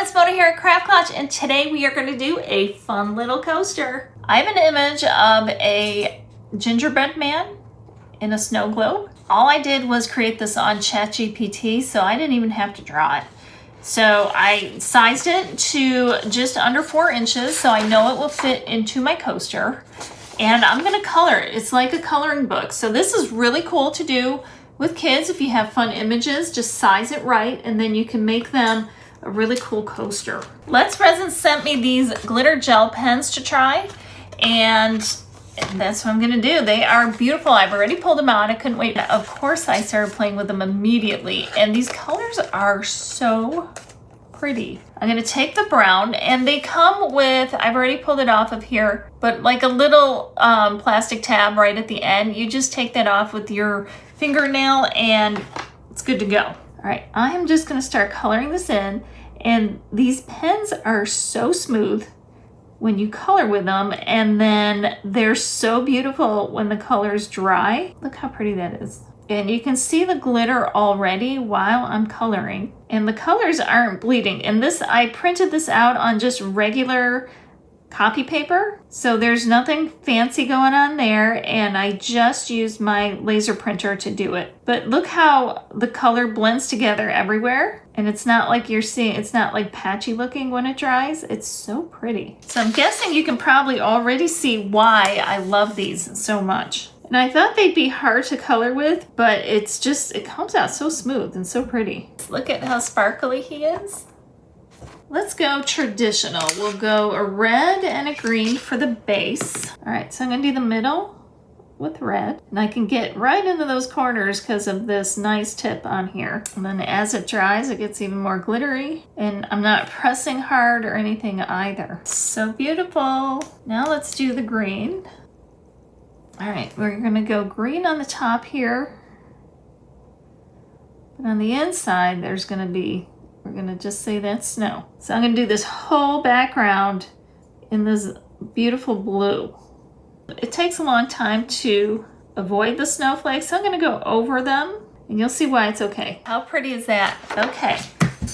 everyone, it's Mona here at Craft Clutch, and today we are going to do a fun little coaster. I have an image of a gingerbread man in a snow globe. All I did was create this on ChatGPT, so I didn't even have to draw it. So I sized it to just under 4 inches, so I know it will fit into my coaster. And I'm going to color it. It's like a coloring book. So this is really cool to do with kids. If you have fun images, just size it right, and then you can make them a really cool coaster. Let's Resin sent me these glitter gel pens to try, and that's what I'm gonna do. They are beautiful. I've already pulled them out. I couldn't wait. Of course, I started playing with them immediately, and these colors are so pretty. I'm gonna take the brown, and they come with, I've already pulled it off of here, but like a little plastic tab right at the end. You just take that off with your fingernail and it's good to go. All right, I am just gonna start coloring this in, and these pens are so smooth when you color with them, and then they're so beautiful when the colors dry. Look how pretty that is. And you can see the glitter already while I'm coloring, and the colors aren't bleeding. And this, I printed this out on just regular copy paper, so there's nothing fancy going on there, and I just used my laser printer to do it. But look how the color blends together everywhere, and it's not like you're seeing, it's not like patchy looking when it dries. It's so pretty. So I'm guessing you can probably already see why I love these so much. And I thought they'd be hard to color with, but it's just, it comes out so smooth and so pretty. Look at how sparkly he is. Let's go traditional. We'll go a red and a green for the base. All right, so I'm gonna do the middle with red, and I can get right into those corners because of this nice tip on here. And then as it dries, it gets even more glittery, and I'm not pressing hard or anything either. So beautiful. Now let's do the green. All right, we're gonna go green on the top here, but on the inside, there's gonna be, we're gonna just say that's snow. So I'm gonna do this whole background in this beautiful blue. It takes a long time to avoid the snowflakes, so I'm gonna go over them, and you'll see why it's okay. How pretty is that? Okay,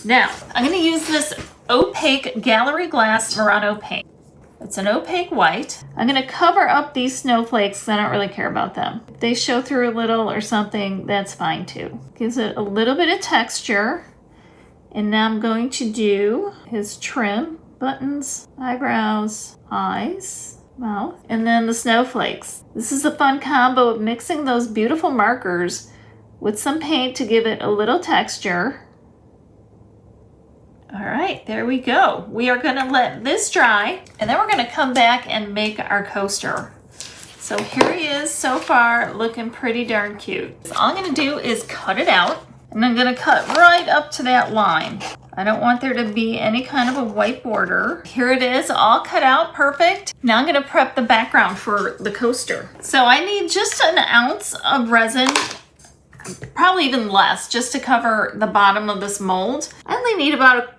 now I'm gonna use this opaque gallery glass Murano paint. It's an opaque white. I'm gonna cover up these snowflakes because I don't really care about them. If they show through a little or something, that's fine too. Gives it a little bit of texture. And now I'm going to do his trim, buttons, eyebrows, eyes, mouth, and then the snowflakes. This is a fun combo of mixing those beautiful markers with some paint to give it a little texture. All right, there we go. We are gonna let this dry, and then we're gonna come back and make our coaster. So here he is so far, looking pretty darn cute. So all I'm gonna do is cut it out. And I'm gonna cut right up to that line. I don't want there to be any kind of a white border. Here it is, all cut out, perfect. Now I'm gonna prep the background for the coaster. So I need just an ounce of resin, probably even less, just to cover the bottom of this mold. I only need about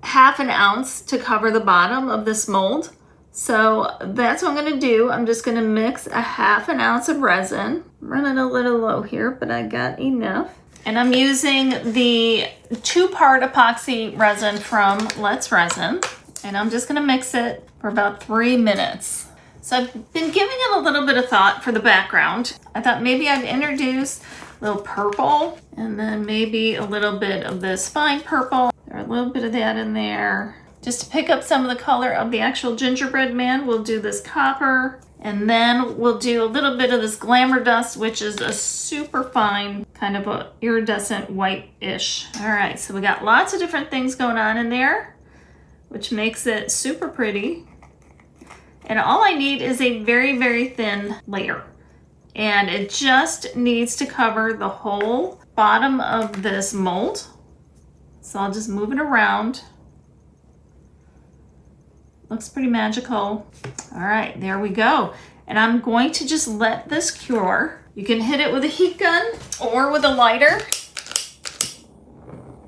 half an ounce to cover the bottom of this mold. So that's what I'm gonna do. I'm just gonna mix a half an ounce of resin. I'm running a little low here, but I got enough. And I'm using the 2-part epoxy resin from Let's Resin. And I'm just gonna mix it for about 3 minutes. So I've been giving it a little bit of thought for the background. I thought maybe I'd introduce a little purple, and then maybe a little bit of this fine purple, or a little bit of that in there. Just to pick up some of the color of the actual gingerbread man, we'll do this copper. And then we'll do a little bit of this glamour dust, which is a super fine, kind of a iridescent white-ish. All right, so we got lots of different things going on in there, which makes it super pretty. And all I need is a very, very thin layer. And it just needs to cover the whole bottom of this mold. So I'll just move it around. Looks pretty magical. All right, there we go. And I'm going to just let this cure. You can hit it with a heat gun or with a lighter.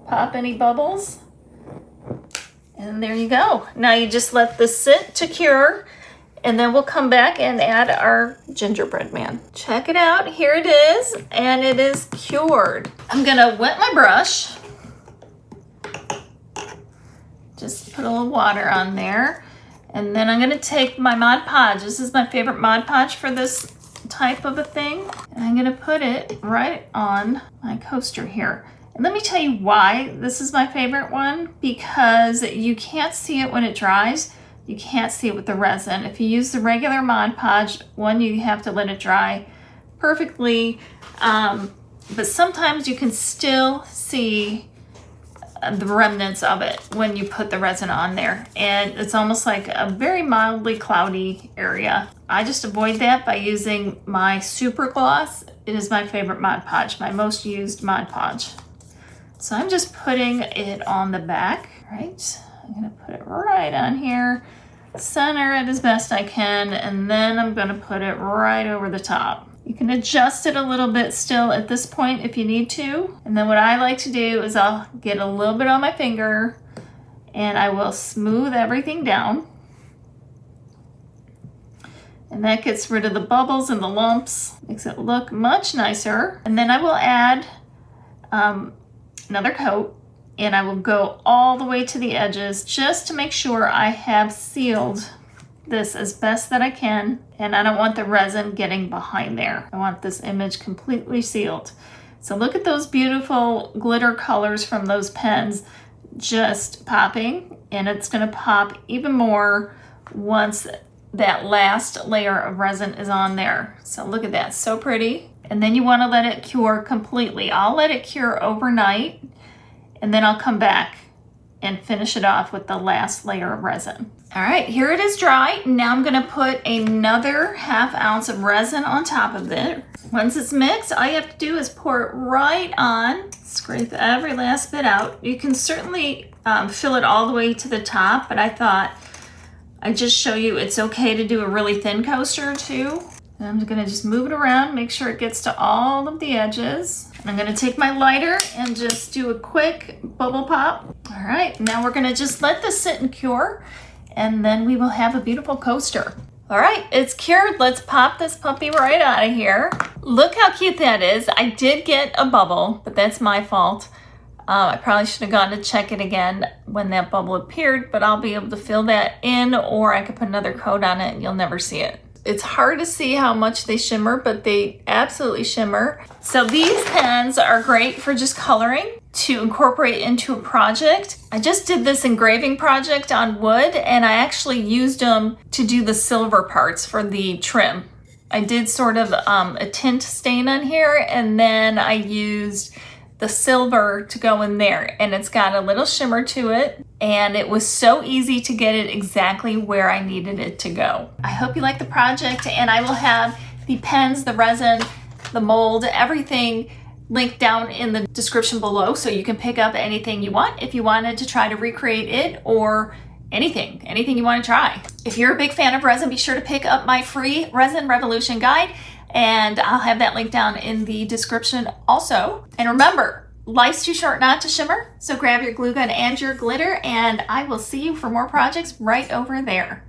Pop any bubbles. And there you go. Now you just let this sit to cure, and then we'll come back and add our gingerbread man. Check it out, here it is, and it is cured. I'm gonna wet my brush Just put a little water on there. And then I'm gonna take my Mod Podge. This is my favorite Mod Podge for this type of a thing. And I'm gonna put it right on my coaster here. And let me tell you why this is my favorite one, because you can't see it when it dries. You can't see it with the resin. If you use the regular Mod Podge, one, you have to let it dry perfectly, but sometimes you can still see the remnants of it when you put the resin on there, and it's almost like a very mildly cloudy area. I just avoid that by using my Super Gloss. It is my favorite Mod Podge, my most used Mod Podge. So I'm just putting it on the back, right? I'm gonna put it right on here, center it as best I can, and then I'm gonna put it right over the top. You can adjust it a little bit still at this point if you need to. And then what I like to do is I'll get a little bit on my finger and I will smooth everything down. And that gets rid of the bubbles and the lumps, makes it look much nicer. And then I will add another coat, and I will go all the way to the edges just to make sure I have sealed this as best that I can, and I don't want the resin getting behind there. I want this image completely sealed. So look at those beautiful glitter colors from those pens just popping, and it's gonna pop even more once that last layer of resin is on there. So look at that, so pretty. And then you wanna let it cure completely. I'll let it cure overnight, and then I'll come back and finish it off with the last layer of resin. All right, here it is dry. Now I'm gonna put another 1/2 ounce of resin on top of it. Once it's mixed, all you have to do is pour it right on, scrape every last bit out. You can certainly fill it all the way to the top, but I thought I'd just show you it's okay to do a really thin coaster too. And I'm gonna just move it around, make sure it gets to all of the edges. I'm gonna take my lighter and just do a quick bubble pop. All right, now we're gonna just let this sit and cure, and then we will have a beautiful coaster. All right, it's cured. Let's pop this puppy right out of here. Look how cute that is. I did get a bubble, but that's my fault. I probably should have gone to check it again when that bubble appeared, but I'll be able to fill that in, or I could put another coat on it and you'll never see it. It's hard to see how much they shimmer, but they absolutely shimmer. So these pens are great for just coloring, to incorporate into a project. I just did this engraving project on wood, and I actually used them to do the silver parts for the trim. I did sort of a tint stain on here, and then I used the silver to go in there, and it's got a little shimmer to it, and it was so easy to get it exactly where I needed it to go. I hope you like the project, and I will have the pens, the resin, the mold, everything linked down in the description below, so you can pick up anything you want if you wanted to try to recreate it, or anything you want to try. If you're a big fan of resin, be sure to pick up my free Resin Revolution guide, and I'll have that link down in the description also. And remember, life's too short not to shimmer, so grab your glue gun and your glitter, and I will see you for more projects right over there.